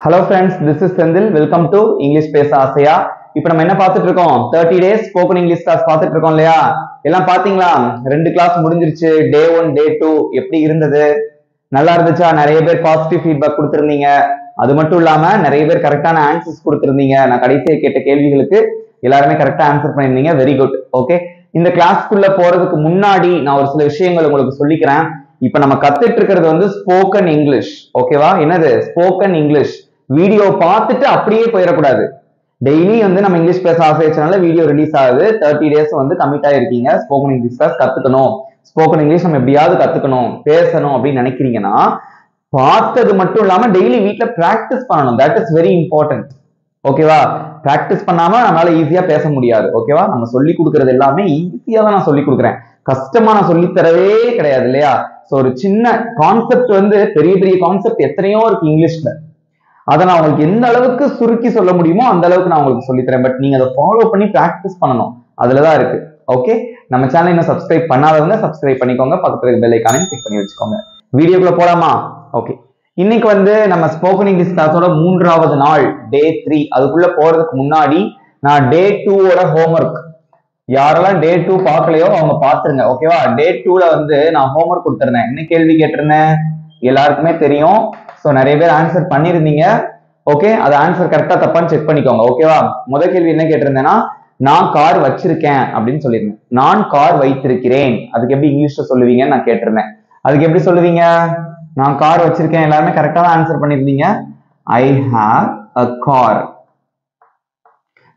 Hello friends, this is Sendil. Welcome to English பேச ஆசையா. இப்போ நம்ம என்ன பார்த்துட்டு இருக்கோம்? 30 days spoken English class பார்த்துட்டு இருக்கோம் இல்லையா? எல்லாம் பாத்தீங்களா? ரெண்டு கிளாஸ் முடிஞ்சிருச்சு. Day 1, Day 2 எப்படி இருந்தது? நல்லா இருந்துச்சா? நிறைய பேர் பாசிட்டிவ் ஃபீட்பேக் கொடுத்திருந்தீங்க. அது மட்டும் இல்லாம நிறைய பேர் கரெக்டான ஆன்சர்ஸ் கொடுத்திருந்தீங்க. நான் கடைசியா கேட்ட கேள்விகளுக்கு எல்லாருமே கரெக்டா ஆன்சர் பண்ணிருந்தீங்க. Very good. ஓகே, இந்த கிளாஸ்க்குள்ள போறதுக்கு முன்னாடி நான் ஒரு சில விஷயங்கள் உங்களுக்கு சொல்லிக்கிறேன். இப்ப நம்ம கத்துட்டு இருக்கிறது வந்து ஸ்போக்கன் இங்கிலீஷ். ஓகேவா? என்னது ஸ்போக்கன் இங்கிலீஷ்? வீடியோ பார்த்துட்டு அப்படியே போயிடக்கூடாது. டெய்லி வந்து நம்ம இங்கிலீஷ் பேச ஆசைச்சனால வீடியோ ரிலீஸ் ஆகுது. 30 டேஸ் வந்து கமிட் ஆயிருக்கீங்க. ஸ்போக்கன் இங்கிலீஷ் கிளாஸ் கத்துக்கணும், ஸ்போக்கன் இங்கிலீஷ் நம்ம எப்படியாவது கத்துக்கணும், பேசணும் அப்படின்னு நினைக்கிறீங்கன்னா பார்த்தது மட்டும் இல்லாம டெய்லி வீட்ல பிராக்டிஸ் பண்ணணும். That is very important. ஓகேவா? பிராக்டிஸ் பண்ணாம நம்மளால ஈஸியா பேச முடியாது. ஓகேவா? நம்ம சொல்லி கொடுக்கறது எல்லாமே ஈஸியா தான் நான் சொல்லி கொடுக்குறேன். கஷ்டமா நான் சொல்லி தரவே கிடையாது இல்லையா? சோ ஒரு சின்ன கான்செப்ட் வந்து பெரிய பெரிய கான்செப்ட் எத்தனையோ இருக்கு இங்கிலீஷ்ல. அதை நான் உங்களுக்கு எந்த அளவுக்கு சுருக்கி சொல்ல முடியுமோ அந்த அளவுக்கு நான் உங்களுக்கு சொல்லித்தரேன். பட் நீங்க அதை ஃபாலோ பண்ணி பிராக்டிஸ் பண்ணணும். அதுலதான் இருக்கு. ஓகே, நம்ம சேனல் இன்னும் சப்ஸ்கிரைப் பண்ணாதவங்க சப்ஸ்கிரைப் பண்ணிக்கோங்க. பக்கத்துல பெல் ஐகானையும் கிளிக் பண்ணி வச்சுக்கோங்க. வீடியோக்குள்ள போலாமா? ஓகே, இன்னைக்கு வந்து நம்ம ஸ்போக்கன் இங்கிலீஷ் கிளாஸோட 3வது நாள், Day 3. அதுக்குள்ள போறதுக்கு முன்னாடி நான் Day 2ஓட ஹோம்ஒர்க், யாரெல்லாம் Day 2 பார்க்கலையோ அவங்க பாத்துருங்க. ஓகேவா? Day 2ல வந்து நான் ஹோம்ஒர்க் கொடுத்திருந்தேன். என்ன கேள்வி கேட்டிருந்தேன் எல்லாருக்குமே தெரியும். சோ நிறைய பேர் ஆன்சர் பண்ணிருந்தீங்க. ஓகே, அது ஆன்சர் கரெக்டா தப்பான்னு செக் பண்ணிக்கோங்க. ஓகேவா? முதல் கேள்வி என்ன கேட்டிருந்தேன்னா, நான் கார் வச்சிருக்கேன் அப்படின்னு சொல்லியிருந்தேன். நான் கார் வைத்திருக்கிறேன், அதுக்கு எப்படி இங்கிலீஷ்ல சொல்லுவீங்கன்னு நான் கேட்டிருந்தேன். அதுக்கு எப்படி சொல்லுவீங்க? நான் கார் வச்சிருக்கேன். எல்லாருமே கரெக்டா தான் ஆன்சர் பண்ணிருந்தீங்க. ஐ ஹாவ் அ கார்,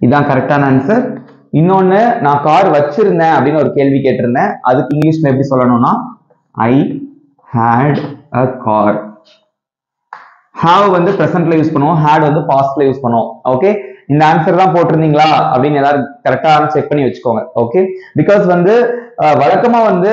இதுதான் கரெக்டான ஆன்சர். இன்னொன்னு, நான் கார் வச்சிருந்தேன் அப்படின்னு ஒரு கேள்வி கேட்டிருந்தேன். அதுக்கு இங்கிலீஷ்ல எப்படி சொல்லணும்னா, ஐ ஹேட் அ கார். have வந்து presentல யூஸ் பண்ணுவோம், had வந்து pastல யூஸ் பண்ணுவோம். ஓகே, இந்த ஆன்சர் தான் போட்டிருந்தீங்களா அப்படின்னு எல்லாரும் கரெக்டா செக் பண்ணி வச்சுக்கோங்க. ஓகே, பிகாஸ் வந்து வழக்கமா வந்து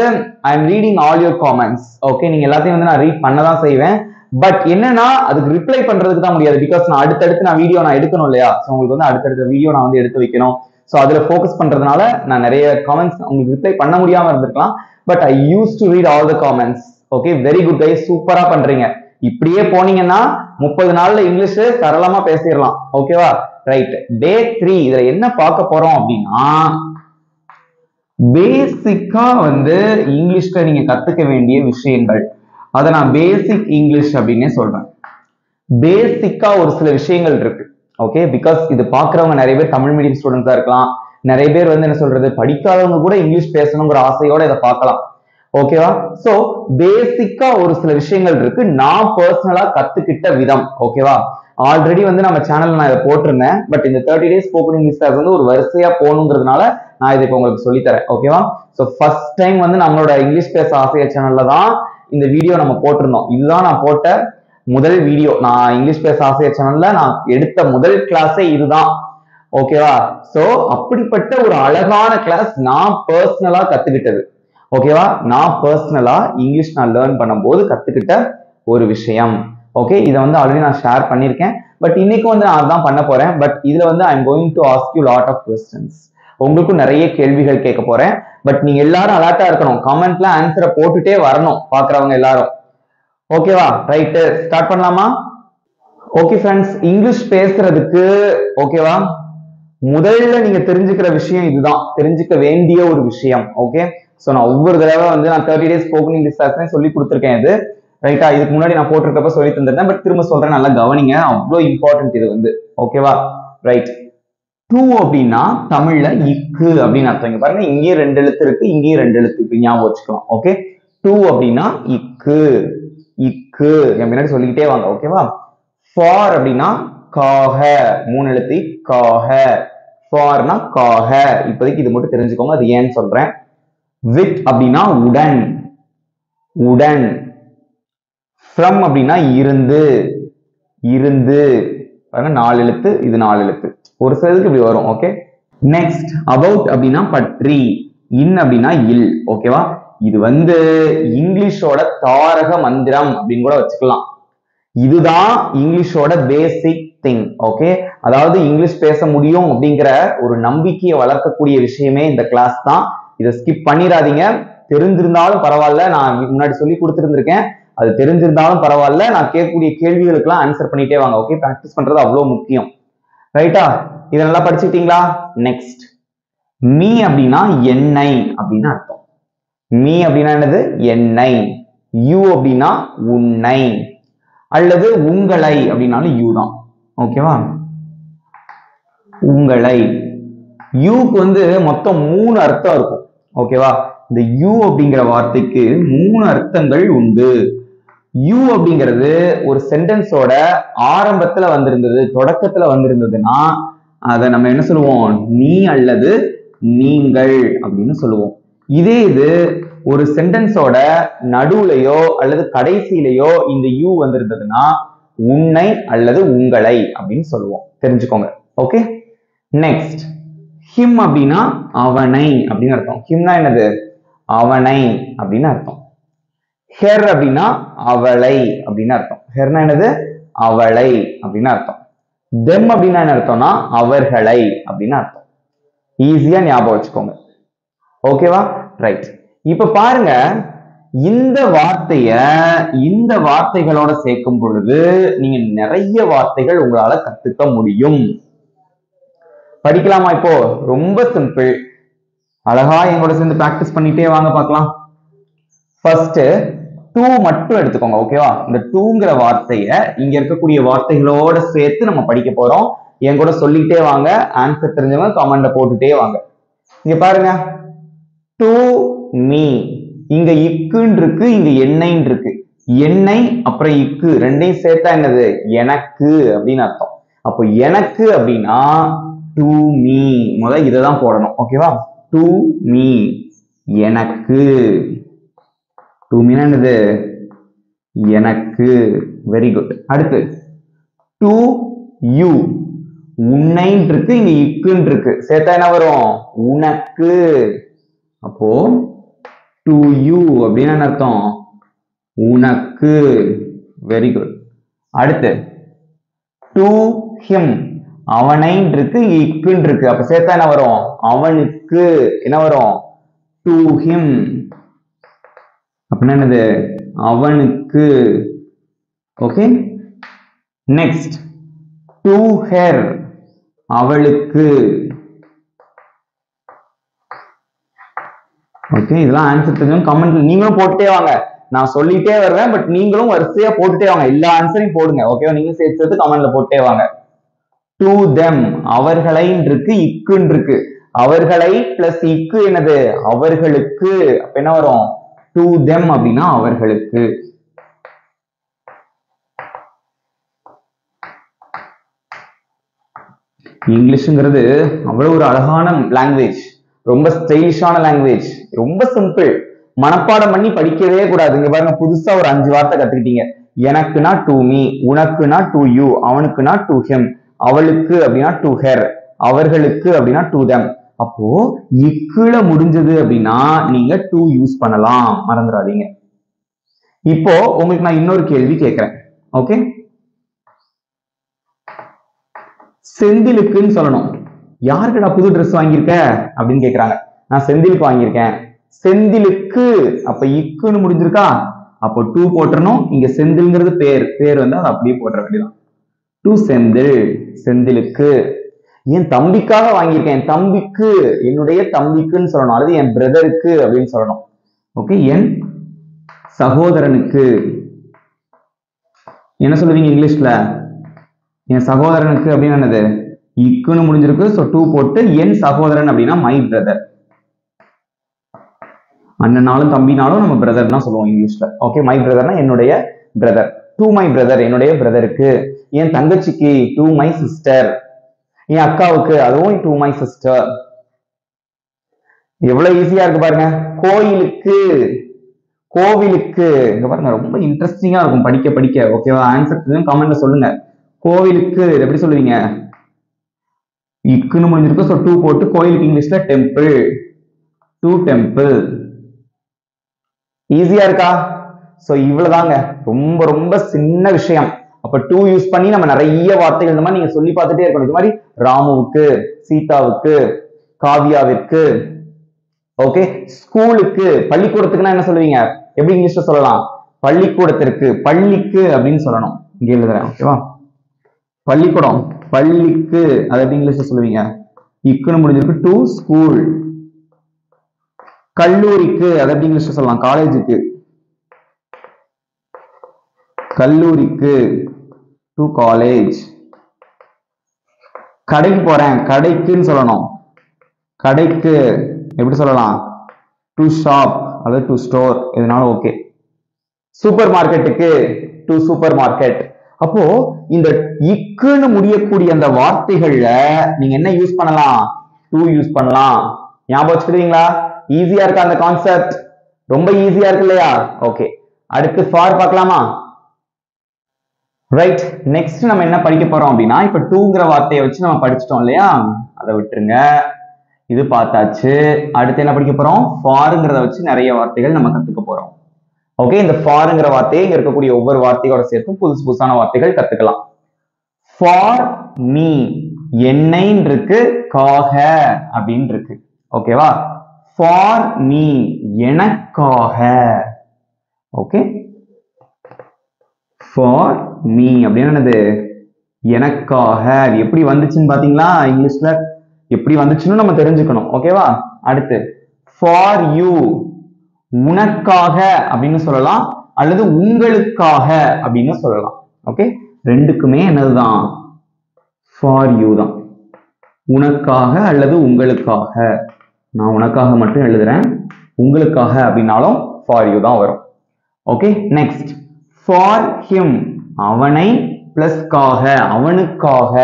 I M reading all your comments. Okay, நீங்க எல்லாத்தையும் வந்து நான் ரீட் பண்ணதான் செய்வேன். பட் என்னன்னா அதுக்கு ரிப்ளை பண்றதுக்கு தான் முடியாது. பிகாஸ் நான் அடுத்தடுத்து நான் வீடியோ நான் எடுக்கணும் இல்லையா? ஸோ உங்களுக்கு வந்து அடுத்தடுத்த வீடியோ நான் வந்து எடுத்து வைக்கணும். ஸோ அதுல ஃபோக்கஸ் பண்றதுனால நான் நிறைய காமெண்ட்ஸ் உங்களுக்கு ரிப்ளை பண்ண முடியாம இருந்திருக்கலாம். But I use to read all the comments. Okay, very good guys, சூப்பரா பண்றீங்க. இப்படியே போனீங்கன்னா 30 நாள்ல இங்கிலீஷ் சரளமா பேசிடலாம். ஓகேவா? ரைட். Day 3 இதுல என்ன பார்க்க போறோம் அப்படின்னா, பேசிக்கா வந்து இங்கிலீஷ்ல நீங்க கத்துக்க வேண்டிய விஷயங்கள். அதை நான் பேசிக் இங்கிலீஷ் அப்படின்னே சொல்றேன். பேசிக்கா ஒரு சில விஷயங்கள் இருக்கு. ஓகே, பிகாஸ் இது பாக்குறவங்க நிறைய பேர் தமிழ் மீடியம் ஸ்டூடெண்ட்ஸா இருக்கலாம். நிறைய பேர் வந்து என்ன சொல்றது, படிக்காதவங்க கூட இங்கிலீஷ் பேசணுங்கிற ஆசையோட இதை பார்க்கலாம். ஓகேவா? சோ பேசிக்கா ஒரு சில விஷயங்கள் இருக்கு, நான் பர்சனலா கத்துக்கிட்ட விதம். ஓகேவா? ஆல்ரெடி வந்து நம்ம சேனல்ல நான் இதை போட்டிருந்தேன். பட் இந்த 30 டேஸ் ஸ்போக்கன் இங்கிலீஷ் கிளாஸ் வந்து ஒரு வரிசையா போகணுங்கிறதுனால நான் இதை உங்களுக்கு சொல்லித்தரேன். ஓகேவா? சோ ஃபர்ஸ்ட் டைம் வந்து நம்மளோட இங்கிலீஷ் பேச ஆசைய சேனல்ல தான் இந்த வீடியோ நம்ம போட்டிருந்தோம். இதுதான் நான் போட்ட முதல் வீடியோ. நான் இங்கிலீஷ் பேச ஆசைய சேனல்ல நான் எடுத்த முதல் கிளாஸே இதுதான். ஓகேவா? சோ அப்படிப்பட்ட ஒரு அழகான கிளாஸ் நான் பர்சனலா கத்துக்கிட்டது. ஓகேவா? நான் பர்சனலா இங்கிலீஷ் நான் லேர்ன் பண்ணும்போது கத்துக்கிட்ட ஒரு விஷயம். ஓகே, இதை வந்து ஆல்ரெடி நான் ஷேர் பண்ணியிருக்கேன். பட் இன்னைக்கு வந்து நான் அதான் பண்ண போறேன். பட் இதுல வந்து I am going to ask you lot of questions. உங்களுக்கும் நிறைய கேள்விகள் கேட்க போறேன். பட் நீங்க எல்லாரும் அலர்ட்டா இருக்கணும். கமெண்ட்ல ஆன்சரை போட்டுட்டே வரணும் பாக்குறவங்க எல்லாரும். ஓகேவா? ரைட்டு, ஸ்டார்ட் பண்ணலாமா? ஓகே ஃப்ரெண்ட்ஸ், இங்கிலீஷ் பேசுறதுக்கு ஓகேவா முதல்ல நீங்க தெரிஞ்சுக்கிற விஷயம் இதுதான், தெரிஞ்சுக்க வேண்டிய ஒரு விஷயம். ஓகே, சோ நான் ஒவ்வொரு தடவை வந்து நான் 30 டேஸ் ஸ்போக்கன் இங்கிலீஷ் கிளாஸ் சொல்லி கொடுத்துருக்கேன். இது ரைட்டா? இதுக்கு முன்னாடி நான் போட்டிருக்கப்ப சொல்லி தந்திருந்தேன். பட் திரும்ப சொல்றேன், நல்லா கவனிங்க, அவ்வளோ இம்பார்ட்டன்ட் இது வந்து. ஓகேவா? ரைட். டூ அப்படின்னா தமிழ்ல இக்கு அப்படின்னு அர்த்தம். இங்க பாருங்க, இங்கேயும் 2 எழுத்து இருக்கு, இங்கேயும் 2 எழுத்து இருக்கு, ஞாபகம் வச்சுக்கலாம். ஓகே, டூ அப்படின்னா இக்கு. இக்கு முன்னாடி சொல்லிக்கிட்டே வாங்க. ஓகேவா? ஃபார் அப்படின்னா காக, 3 எழுத்து காக. ஃபார்னா காக. இப்போதைக்கு இது மட்டும் தெரிஞ்சுக்கோங்க, அது ஏன்னு சொல்றேன். வித் அப்படின்னா உடன், உடன். ஃப்ரம் அப்படின்னா இருந்து, இருந்து. 4 எழுத்து, இது 4 எழுத்து. ஒரு சிலதுக்கு இப்படி வரும். ஓகே, நெக்ஸ்ட் அபவுட் அப்படின்னா பற்றி, இன் அப்படின்னா இல். ஓகேவா? இது வந்து இங்கிலீஷோட தாரக மந்திரம் அப்படின்னு கூட வச்சுக்கலாம். இதுதான் இங்கிலீஷோட பேசிக் திங். ஓகே, அதாவது இங்கிலீஷ் பேச முடியும் அப்படிங்கிற ஒரு நம்பிக்கையை வளர்க்கக்கூடிய விஷயமே இந்த கிளாஸ் தான். இதை ஸ்கிப் பண்ணிடாதீங்க. தெரிஞ்சிருந்தாலும் பரவாயில்ல, நான் முன்னாடி சொல்லி கொடுத்துருந்திருக்கேன். அது தெரிஞ்சிருந்தாலும் பரவாயில்ல, நான் கேட்கக்கூடிய கேள்விகளுக்கெல்லாம் ஆன்சர் பண்ணிட்டே வாங்க. ஓகே, பிராக்டிஸ் பண்றது அவ்வளவு முக்கியம். ரைட்டா? இதை நல்லா படிச்சுட்டீங்களா? நெக்ஸ்ட், மீ அப்படின்னா எண்ணெய் அப்படின்னு அர்த்தம். மீ அப்படின்னா என்னது? எண்ணெய். யூ அப்படின்னா உன்னை, அல்லது உங்களை அப்படின்னாலும் யூ தான். ஓகேவா? உங்களை. யூக்கு மொத்தம் 3 அர்த்தம் இருக்கும். ஓகேவா? இந்த யூ அப்படிங்கிற வார்த்தைக்கு 3 அர்த்தங்கள் உண்டு. யூ அப்படிங்கிறது ஒரு சென்டென்ஸோட ஆரம்பத்துல வந்திருந்தது, தொடக்கத்துல வந்திருந்ததுன்னா அதை நம்ம என்ன சொல்லுவோம்? நீ அல்லது நீங்கள் அப்படின்னு சொல்லுவோம். இதே இது ஒரு சென்டென்ஸோட நடுவுலையோ அல்லது கடைசியிலையோ இந்த யூ வந்திருந்ததுன்னா உன்னை அல்லது உங்களை அப்படின்னு சொல்லுவோம். தெரிஞ்சுக்கோங்க. ஓகே, நெக்ஸ்ட், ஹிம் அப்படின்னா அவனை அப்படின்னு அர்த்தம். ஹிம்னா என்னது? அவனை அப்படின்னு அர்த்தம். ஹெர் அப்படின்னா அவளை அப்படின்னு அர்த்தம். ஹெர்னா என்னது? அவளை அப்படின்னு அர்த்தம். தெம் அப்படின்னா என்ன அர்த்தம்னா அவர்களை அப்படின்னு அர்த்தம். ஈஸியா ஞாபகம் வச்சுக்கோங்க. ஓகேவா? ரைட். இப்ப பாருங்க, இந்த வார்த்தைகளோட சேர்க்கும் பொழுது நீங்க நிறைய வார்த்தைகள் உங்களால கத்துக்க முடியும். படிக்கலாமா? இப்போ ரொம்ப சிம்பிள். அழகா எங்களோட சேர்ந்து பிராக்டிஸ் பண்ணிட்டே வாங்க பார்க்கலாம். ஃபர்ஸ்ட் டூ மட்டும் எடுத்துக்கோங்க. ஓகேவா? இந்த டூங்கிற வார்த்தைய இங்க இருக்கக்கூடிய வார்த்தைகளோட சேர்த்து நம்ம படிக்க போறோம். என் கூட சொல்லிட்டே வாங்க. ஆன்சர் தெரிஞ்சவங்க கமெண்ட்ல போட்டுட்டே வாங்க. இங்க பாருங்க, டு மீ. இங்க இக்குன்னு இருக்கு, இங்க எண்ணெய்ன்னு இருக்கு. எண்ணெய் அப்புறம் இக்கு ரெண்டையும் சேர்த்தா என்னது? எனக்கு அப்படின்னு அர்த்தம். அப்போ எனக்கு அப்படின்னா டு மீ. முதல்ல இதைதான் போடணும். ஓகேவா? டு மீ, எனக்கு. டு மீனா என்னது? எனக்கு. Very good. அடுத்து டு யூ. உன்னைன்னு இருக்கு, இங்க இக்குன்னு இருக்கு, சேர்த்தா என்ன வரும்? உனக்கு. அப்போ டு யூ அப்படின்னு என்ன அர்த்தம்? உனக்கு. Very good. அடுத்து டு ஹிம். அவனைன்னு இருக்கு, இங்க இக்குன்னு இருக்கு, அப்ப சேர்த்தா என்ன வரும்? அவனுக்கு. என்ன வரும்? To him. அப்படின்னா என்னது? அவனுக்கு. Okay, next to her. அவளுக்கு. ஓகே, இதெல்லாம் ஆன்சர் தெரியும். கமெண்ட் நீங்களும் போட்டுட்டே வாங்க. நான் சொல்லிட்டே வருவேன், பட் நீங்களும் வரிசையா போட்டுட்டே வாங்க. எல்லா ஆன்சரையும் போடுங்க. ஓகேவா? நீங்க சேர்த்து கமெண்ட்ல போட்டுட்டே வாங்க. To them. அவர்களை இருக்கு, இக்குன்னு இருக்கு. அவர்களை பிளஸ் இக்கு என்னது? அவர்களுக்கு. அப்ப என்ன வரும்? டு தெம் அப்படின்னா அவர்களுக்கு. இங்கிலீஷ்ங்கிறது அவ்வளவு ஒரு அழகான லாங்குவேஜ், ரொம்ப ஸ்டைலிஷான லாங்குவேஜ், ரொம்ப சிம்பிள். மனப்பாடம் பண்ணி படிக்கவே கூடாது. இங்க பாருங்க, புதுசா ஒரு 5 வார்த்தை கத்துக்கிட்டீங்க. எனக்குனா டு மீ, உனக்குனா டு யூ, அவனுக்குனா டு ஹிம், அவளுக்கு அப்படின்னா டு ஹெர், அவர்களுக்கு அப்படின்னா டு தெம். அப்போ இக்குல முடிஞ்சது அப்படின்னா நீங்க டு யூஸ் பண்ணலாம், மறந்துடாதீங்க. இப்போ உங்களுக்கு நான் இன்னொரு கேள்வி கேட்கிறேன். ஓகே, செந்திலுக்குன்னு சொல்லணும். யாருக்குடா புது ட்ரெஸ் வாங்கியிருக்க அப்படின்னு கேக்குறாங்க. நான் செந்திலுக்கு வாங்கியிருக்கேன். செந்திலுக்கு. அப்ப இக்குன்னு முடிஞ்சிருக்கா? அப்போ டூ போட்டுறணும். இங்க செந்தில்ங்கிறது பேர் வந்து அதை அப்படியே போட்டுற வேண்டியதான். டு செந்தில், செந்திலுக்கு. என் தம்பிக்காக வாங்கியிருக்கேன். என் தம்பிக்கு, என்னுடைய தம்பிக்குன்னு சொல்லணும், அல்லது என் பிரதருக்கு அப்படின்னு சொல்லணும். ஓகே, என் சகோதரனுக்கு. என்ன சொல்லுவீங்க இங்கிலீஷ்ல? என் சகோதரனுக்கு அப்படின்னு என்னது? இக்குன்னு முடிஞ்சிருக்கு. சோ டூ போட்டு என் சகோதரன் அப்படின்னா மை பிரதர். அண்ணனாலும் தம்பினாலும் நம்ம பிரதர் தான் சொல்லுவோம் இங்கிலீஷ்ல. ஓகே, மை பிரதர்னா என்னுடைய பிரதர். டு மை பிரதர், என்னுடைய பிரதருக்கு. என் தங்கச்சிக்கு டு மை சிஸ்டர். என் அக்காவுக்கு, அதுவும் டு மை சிஸ்டர். எவ்வளவு ஈஸியா இருக்கு பாருங்க. கோயிலுக்கு, கோவிலுக்கு. இங்க பாருங்க, ரொம்ப இன்ட்ரெஸ்டிங்கா இருக்கும் படிக்க படிக்க. ஓகேவா? ஆன்சர் கமெண்ட்ல சொல்லுங்க. கோவிலுக்கு எப்படி சொல்லுவீங்க? இக்குன்னு முடிஞ்சிருக்கு. சோ டூ போட்டு கோயிலுக்கு இங்கிலீஷ்ல டெம்பிள், டு டெம்பிள். ஈஸியா இருக்கா? சோ இவ்வளவுதாங்க, ரொம்ப ரொம்ப சின்ன விஷயம். அப்ப டூ யூஸ் பண்ணி நம்ம நிறைய வார்த்தைகள் இந்த மாதிரி நீங்க சொல்லி பார்த்துட்டே இருக்கணும். இது மாதிரி ராமுவுக்கு, சீதாவுக்கு, காவியாவிற்கு. ஓகே, ஸ்கூலுக்கு, பள்ளிக்கூடத்துக்குன்னா என்ன சொல்லுவீங்க? எப்படி இங்கிலீஷ்ல சொல்லலாம்? பள்ளிக்கூடத்திற்கு, பள்ளிக்கு அப்படின்னு சொல்லணும். இங்க எழுதுறேன். ஓகேவா? பள்ளிக்கூடம், பள்ளிக்கு அது எப்படி இங்கிலீஷ்ல சொல்லுவீங்க? இக்குன்னு முடிஞ்சிருக்கு. To school. கல்லூரிக்கு அது எப்படி இங்கிலீஷ்ல சொல்லலாம்? காலேஜுக்கு. கல்லூரிக்கு, டு காலேஜ். கடைக்கு போறேன், கடைக்குன்னு சொல்லணும். கடைக்கு எப்படி சொல்லலாம்? டு ஷாப் அல்லது டு ஸ்டோர், எதுனாலும் ஓகே. சூப்பர் மார்க்கெட்டுக்கு, டு சூப்பர் மார்க்கெட். அப்போ இந்த இக்குன்னு முடியக்கூடிய அந்த வார்த்தைகள்ல நீங்க என்ன யூஸ் பண்ணலாம்? டு யூஸ் பண்ணலாம். ஞாபகம் வச்சுக்கிறீங்களா? ஈஸியா இருக்கா அந்த கான்செப்ட்? ரொம்ப ஈஸியா இருக்கு இல்லையா? ஓகே, அடுத்து ஃபார் பார்க்கலாமா? ரைட், நெக்ஸ்ட் நம்ம என்ன படிக்க போறோம் அப்படின்னா, இப்ப டூங்கிற வார்த்தையை வச்சு நம்ம படிச்சிட்டோம் இல்லையா? அதை விட்டுருங்க, இது பார்த்தாச்சு. அடுத்து என்ன படிக்க போறோம்? ஃபாருங்கிறத வச்சு நிறைய வார்த்தைகள் நம்ம கத்துக்க போறோம். ஓகே, இந்த ஃபாருங்கிற வார்த்தையை இங்க இருக்கக்கூடிய ஒவ்வொரு வார்த்தையோட சேர்த்து புதுசு புதுசான வார்த்தைகள் கத்துக்கலாம். ஃபார் மீ, என்னைன்னு இருக்கு, காக அப்படின்னு இருக்கு. ஓகேவா? ஃபார் மீ, எனக்காக. ஓகே, ஃபார் மீ அப்படின்னு என்னது? எனக்காக. அது எப்படி வந்துச்சுன்னு பாத்தீங்களா? இங்கிலீஷ்ல எப்படி வந்துச்சுன்னு நம்ம தெரிஞ்சுக்கணும். ஓகேவா? அடுத்து ஃபார் யூ, உனக்காக அப்படின்னு சொல்லலாம், அல்லது உங்களுக்காக அப்படின்னு சொல்லலாம். ஓகே, ரெண்டுக்குமே என்னதுதான்? ஃபார் யூ தான். உனக்காக அல்லது உங்களுக்காக. நான் உனக்காக மட்டும் எழுதுறேன், உங்களுக்காக அப்படின்னாலும் ஃபார் யூ தான் வரும். ஓகே, நெக்ஸ்ட் ஃபார் ஹிம், அவனை பிளஸ் காக, அவனுக்காக.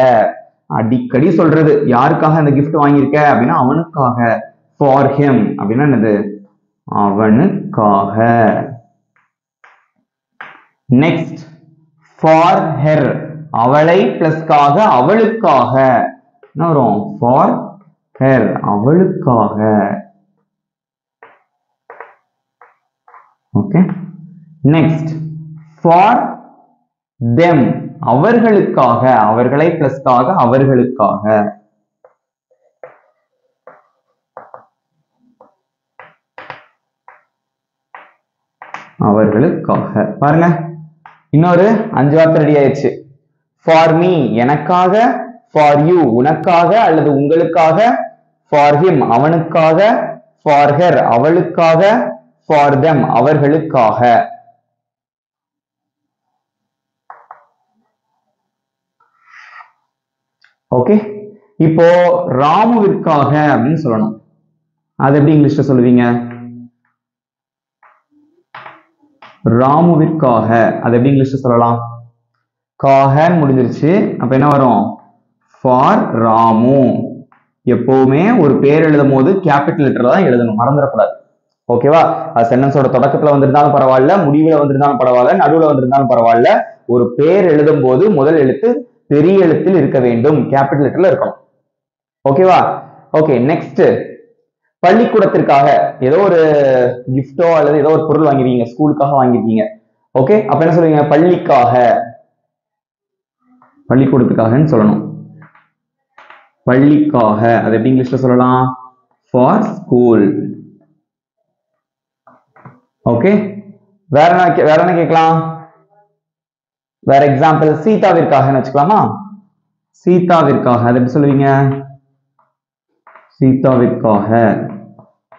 அடிக்கடி சொல்றது, யாருக்காக அந்த gift வாங்கியிருக்க அப்படின்னா அவனுக்காக. ஃபார் ஹிம் அப்படின்னா என்னது? அவனுக்காக. நெக்ஸ்ட் ஃபார் ஹெர், அவளை பிளஸ் காக, அவளுக்காக. என்ன வரும்? ஃபார் ஹெர், அவளுக்காக. ஓகே, நெக்ஸ்ட் ஃபார் தெம், அவர்களுக்காக, அவர்களை பிளஸ் காக, அவர்களுக்காக. அவர்களுக்காக. பாருங்க, இன்னொரு 5 வார்த்தை ரெடி ஆயிடுச்சு. ஃபார் மீ, எனக்காக. ஃபார் யூ, உனக்காக அல்லது உங்களுக்காக. ஃபார் ஹிம், அவனுக்காக. ஃபார் ஹெர், அவளுக்காக. ஃபார் தெம், அவர்களுக்காக. ஓகே, இப்போ ராமுவிற்காக அப்படின்னு சொல்லணும். அது எப்படி இங்கிலீஷ்ல சொல்லுவீங்க? ராமுவிற்காக அது எப்படி இங்கிலீஷ்ல சொல்லலாம்? காகன்னு முடிஞ்சிருச்சு. அப்ப என்ன வரும்? ஃபார் ராமு. எப்பவுமே ஒரு பேர் எழுதும் போது கேபிட்டல் லெட்டர்ல தான் எழுதணும், மறந்துடக்கூடாது. ஓகேவா? அது சென்டென்ஸோட தொடக்கத்துல வந்திருந்தாலும் பரவாயில்ல, முடிவுல வந்திருந்தாலும் பரவாயில்ல, நடுவுல வந்திருந்தாலும் பரவாயில்ல, ஒரு பேர் எழுதும் போது முதல் எழுத்து பெரிய எழுத்தில் இருக்க வேண்டும், கேபிட்டல் லெட்டர்ல இருக்கணும். ஓகேவா? ஓகே, நெக்ஸ்ட் பள்ளிக்கூடத்திற்காக ஏதோ ஒரு கிஃப்டோ அல்லது ஏதோ ஒரு பொருள் வாங்கிருக்கீங்க, ஸ்கூலுக்காக வாங்கிருக்கீங்க. ஓகே, அப்ப என்ன சொல்லுவீங்க? பள்ளிக்காக, பள்ளிக்கூடத்துக்காகன்னு சொல்லணும். பள்ளிக்காக அது எப்படி இங்கிலீஷ்ல சொல்லலாம்? For school. ஓகே, வேற என்ன கேட்கலாம்? வேற எக்ஸாம்பிள் சீதாவிற்காக வச்சுக்கலாமா? சீதாவிற்காக அது எப்படி சொல்லுவீங்க? சீதாவிற்காக.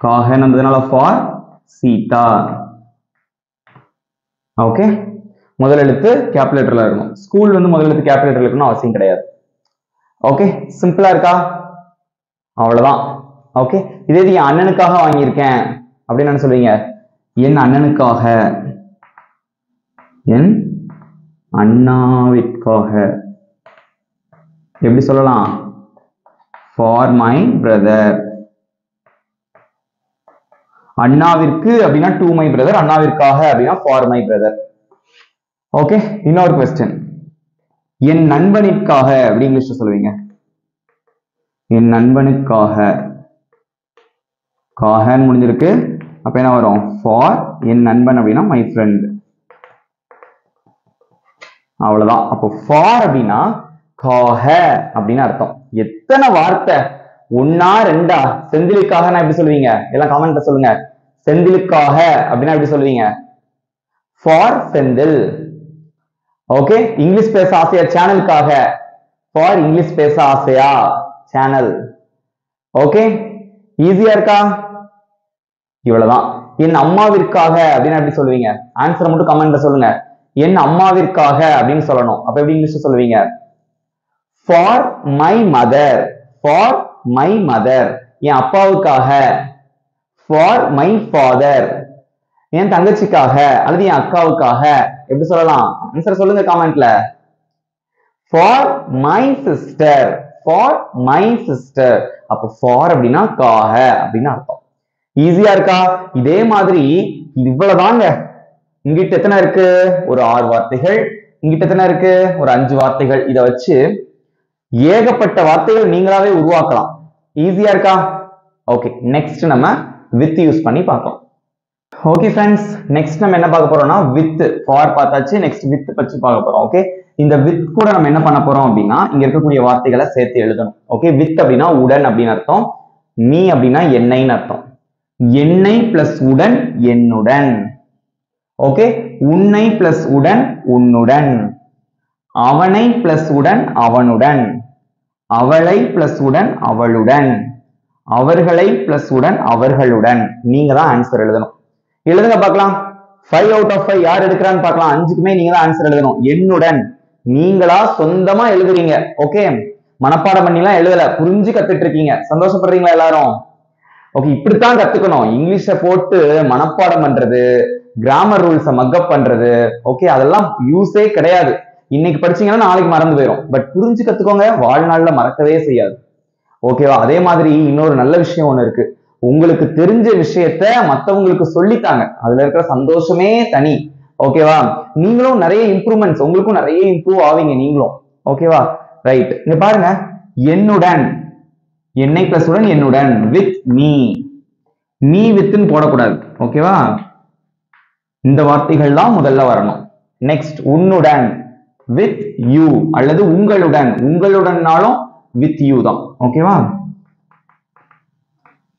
காகன்றதுனால ஃபார் சீதா. ஓகே, முதல் எழுத்து கேபிட்டல் லெட்டர்ல இருக்கணும். ஸ்கூல் வந்து முதல் எழுத்து கேபிட்டல் லெட்டர்ல இருக்கணும் அவசியம் கிடையாது. ஓகே, சிம்பிளா இருக்கா? அவ்வளவுதான். ஓகே, இதே இது என் அண்ணனுக்காக வாங்கியிருக்கேன் அப்படின்னு என்ன சொல்லுவீங்க? என் அண்ணனுக்காக, என் அண்ணாவிற்காக. எப்படி சொல்லலாம்? For my brother. அண்ணாவிற்கு அப்படின்னா டு மை பிரதர், அண்ணாவிற்காக அப்படின்னா ஃபார் மை பிரதர். ஓகே, இன்னொரு क्वेश्चन. என் நண்பனுக்காக அப்படி இங்கிலீஷ்ல சொல்லுவீங்க? என் நண்பனுக்காக. காகன்னு முடிஞ்சிருக்கு. அப்ப என்ன வரும்? ஃபார் என் நண்பன் அப்படின்னா மை ஃப்ரெண்ட். அவ்வளவுதான். அப்போ ஃபார் அப்படின்னா காக அப்படின்னு அர்த்தம். எத்தனை வார்த்தை? ஒன்னா ரெண்டா? செந்திலுக்காக நான் எப்படி சொல்லுவீங்க? எல்லாம் கமெண்ட்ல சொல்லுங்க. செந்திலுக்காக அப்படின்னா எப்படி சொல்லுவீங்க? ஃபார் செந்தில். ஓகே, இங்கிலீஷ் பேச ஆசையா சேனலுக்காக, ஃபார் இங்கிலீஷ் பேச ஆசையா சேனல். ஓகே, ஈஸியா இருக்கா? இவ்வளவுதான். என் அம்மாவிற்காக அப்படின்னு எப்படி சொல்லுவீங்க? ஆன்சரை மட்டும் கமெண்ட்ல சொல்லுங்க. என் அம்மாவிற்காக அப்படின்னு சொல்லணும். அப்ப எப்படி இங்கிலீஷ்ல சொல்லுவீங்க? For my mother. For my mother, என் அப்பாவுக்காக. ஃபார் மை ஃபாதர், என் தங்கச்சிக்காக அல்லது என் அக்காவுக்காக. எப்படி சொல்லலாம்? ஆன்சர் சொல்லுங்க கமெண்ட்ல. For my sister. For my sister. அப்ப ஃபார் அப்படின்னா காக அப்படின்னு அர்த்தம். ஈஸியா இருக்கா? இதே மாதிரி இவ்வளவுதாங்க. இங்கிட்ட எத்தனை இருக்கு? ஒரு 6 வார்த்தைகள். இங்கிட்ட எத்தனை இருக்கு? ஒரு 5 வார்த்தைகள். இதை வச்சு ஏகப்பட்ட வார்த்தைகள் நீங்களாவே உருவாக்கலாம். ஈஸியா இருக்கா? ஓகே, நெக்ஸ்ட் நம்ம வித் யூஸ் பண்ணி பார்க்கலாம். ஓகே ஃப்ரெண்ட்ஸ், நெக்ஸ்ட் நம்ம என்ன பார்க்க போறோம்னா வித். ஃபார் பார்த்தாச்சு, நெக்ஸ்ட் வித் பற்றி பார்க்க போறோம். ஓகே, இந்த வித் கூட நம்ம என்ன பண்ண போறோம் அப்படின்னா இங்க இருக்கக்கூடிய வார்த்தைகளை சேர்த்து எழுதணும். ஓகே, வித் அப்படின்னா உடன் அப்படின்னு அர்த்தம். நீ அப்படின்னா என்னைன்னு அர்த்தம். என்னை பிளஸ் உடன் என்னுடன். ஓகே, உன்னை பிளஸ் உடன் உன்னுடன். அவனை பிளஸ் உடன் அவனுடன். அவளை பிளஸ் உடன் அவளுடன். அவர்களை பிளஸ் உடன் அவர்களுடன். நீங்க தான் ஆன்சர் எழுதணும். எழுதுங்க பார்க்கலாம். 5 out of 5 யார் எடுக்கிறான்னு பார்க்கலாம். 5க்குமே நீங்க தான் ஆன்சர் எழுதணும். என்னுடன் நீங்களா சொந்தமா எழுதுறீங்க. ஓகே, மனப்பாடம் பண்ணிலாம் எழுதல, புரிஞ்சு கத்துட்டு இருக்கீங்க. சந்தோஷப்படுறீங்களா எல்லாரும்? ஓகே, இப்படித்தான் கத்துக்கணும். இங்கிலீஷ போட்டு மனப்பாடம் பண்றது, கிராமர் ரூல்ஸை மக்கப் பண்றது, ஓகே, அதெல்லாம் யூஸே கிடையாது. இன்னைக்கு படிச்சீங்கன்னா நாளைக்கு மறந்து போயிடும். பட் புரிஞ்சு கத்துக்கோங்க, வாழ்நாள்ல மறக்கவே செய்யாது. ஓகேவா? அதே மாதிரி இன்னொரு நல்ல விஷயம் ஒண்ணு இருக்கு. உங்களுக்கு தெரிஞ்ச விஷயத்த மத்தவங்களுக்கு சொல்லித்தாங்க. அதுல இருக்கிற சந்தோஷமே தனி. ஓகேவா? நீங்களும் நிறைய இம்ப்ரூவ்மெண்ட்ஸ், உங்களுக்கும் நிறைய இம்ப்ரூவ் ஆவீங்க நீங்களும். ஓகேவா? ரைட், இங்க பாருங்க. என்னுடன், என்னை பிளஸ் உடன் என்னுடன். வித் மீ, மீ வித்ன்னு போடக்கூடாது. ஓகேவா? இந்த வார்த்தைகள் தான் முதல்ல வரணும். நெக்ஸ்ட் உன்னுடன், வித் யூ அல்லது உங்களுடன். உங்களுடன்னாலும் வித் யூ தான். ஓகேவா?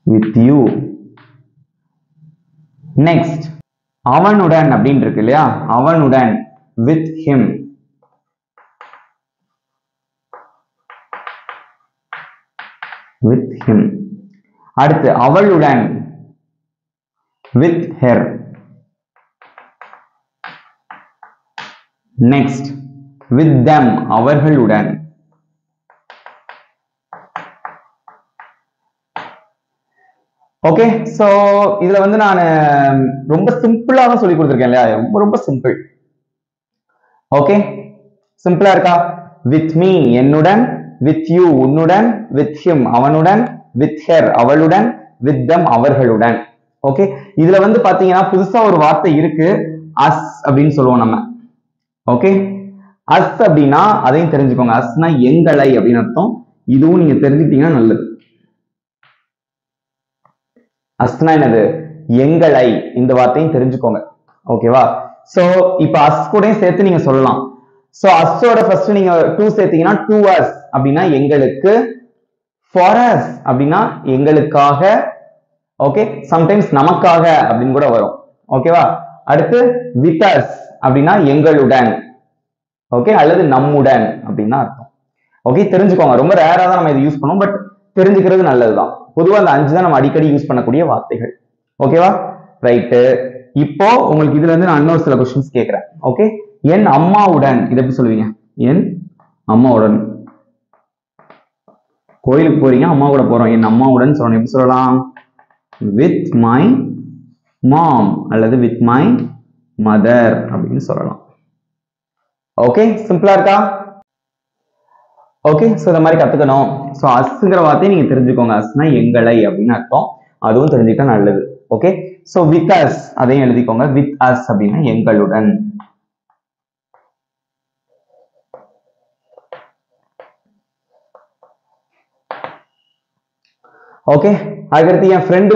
With you. நெக்ஸ்ட் அவனுடன் அப்படின்னு இருக்கு இல்லையா? அவனுடன், வித் ஹிம். With him. அடுத்து அவளுடன், with her. Next with them, அவர்களுடன். ஓகே, சோ இதுல வந்து நான் ரொம்ப சிம்பிளா தான் சொல்லி கொடுத்துருக்கேன் இல்லையா? ரொம்ப ரொம்ப சிம்பிள். ஓகே, சிம்பிளா இருக்கா? வித் மீ என்னுடன், வித் யூ உன்னுடன், வித் ஹிம் அவனுடன், வித் ஹெர் அவளுடன், வித் them அவர்களுடன். ஓகே, இதுல வந்து பாத்தீங்கன்னா புதுசா ஒரு வார்த்தை இருக்கு, அஸ் அப்படின்னு சொல்லுவோம் நம்ம. ஓகே, அஸ் அப்படின்னா அதையும் தெரிஞ்சுக்கோங்க. அஸ்னா எங்களை அப்படின்னு அர்த்தம். இதுவும் நீங்க தெரிஞ்சுக்கிட்டீங்கன்னா நல்லது. அஸ்னா என்னது? எங்களை. இந்த வார்த்தையும் தெரிஞ்சுக்கோங்க. ஓகேவா? சோ இப்ப அஸ் கூட சேர்த்து நீங்க சொல்லலாம். சோ அஸ்ஸோட ஃபர்ஸ்ட் நீங்க டு சேர்த்தீங்கன்னா டு அஸ் அப்படின்னா எங்களுக்கு, ஃபார் அஸ் அப்படின்னா எங்களுக்காக. ஓகே, சம்டைம்ஸ் நமக்காக அப்படின்னு கூட வரும். ஓகேவா? அடுத்து வித் அஸ் அப்படின்னா எங்களுடன். ஓகே, அல்லது நம்முடன் அப்படின்னு அர்த்தம். ஓகே, தெரிஞ்சுக்கோங்க. ரொம்ப ரேரா தான் நம்ம இதை யூஸ் பண்ணுவோம், பட் தெரிஞ்சுக்கிறது நல்லதுதான். பொதுவா அந்த 5 தான் நம்ம அடிக்கடி யூஸ் பண்ணக்கூடிய வார்த்தைகள். ஓகேவா? ரைட்டு. இப்போ உங்களுக்கு இதுல இருந்து நான் இன்னொரு சில கொஸ்டின்ஸ் கேட்கிறேன். ஓகே, என் அம்மாவுடன் இதை எப்படி சொல்லுவீங்க? என் அம்மாவுடன். கோயிலுக்கு போறீங்க, அம்மா கூட போறோம், என் அம்மாவுடன் சொல்லணும். எப்படி சொல்லலாம்? வித் மை மாம் அல்லது வித் மை மதர் அப்படின்னு சொல்லலாம். ஓகே, சிம்பிளா இருக்கா? ஓகே, சோ இந்த மாதிரி கத்துக்கணும். சோ அஸ்ங்கிற வார்த்தையை நீங்க தெரிஞ்சுக்கோங்க. அஸ்னா எங்களை அப்படின்னு அர்த்தம். அதுவும் தெரிஞ்சுக்கிட்டா நல்லது. ஓகே, சோ வித் அஸ் அதையும் எழுதிக்கோங்க. வித் அஸ் அப்படின்னா எங்களுடன். ஓகே, அதுக்கடுத்து என் ஃப்ரெண்டு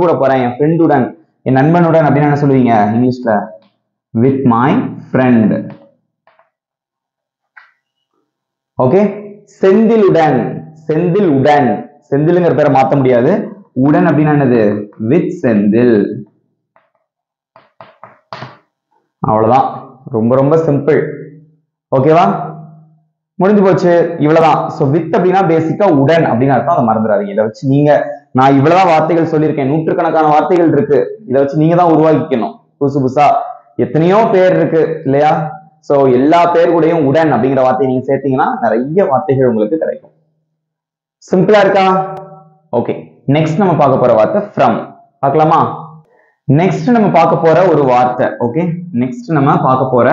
கூட போறேன், என் ஃப்ரெண்டுடன், என் நண்பனுடன் அப்படின்னு என்ன சொல்லுவீங்க இங்கிலீஷ்ல? With my friend. ஓகே, செந்திலுடன். செந்தில் உடன். செந்திலுங்கிற பேரை மாத்த முடியாது. உடன் அப்படின்னா என்னது? வித் செந்தில். அவ்வளவுதான். ரொம்ப ரொம்ப சிம்பிள். ஓகேவா? முடிஞ்சு போச்சு. இவ்வளவுதான். சோ வித் அப்படின்னா பேசிக்கா உடன் அப்படின்னு அர்த்தம். அதை மறந்துடாதீங்க. இதை வச்சு நீங்க நான் இவ்வளவுதான் வார்த்தைகள் சொல்லியிருக்கேன். நூற்றுக்கணக்கான வார்த்தைகள் இருக்கு. இதை வச்சு நீங்க தான் உருவாக்கிக்கணும். புதுசு புதுசா எத்தனையோ பேர் இருக்கு இல்லையா? சோ எல்லா பேர் கூடயும் உடன் அப்படிங்கிற வார்த்தையை நீங்க சேர்த்தீங்கன்னா நிறைய வார்த்தைகள் உங்களுக்கு கிடைக்கும். சிம்பிளா இருக்கா? ஓகே. நெக்ஸ்ட் நம்ம பார்க்க போற வார்த்தை ஃப்ரம். பார்க்கலாமா? நெக்ஸ்ட் நம்ம பார்க்க போற ஒரு வார்த்தை. ஓகே, நெக்ஸ்ட் நம்ம பார்க்க போற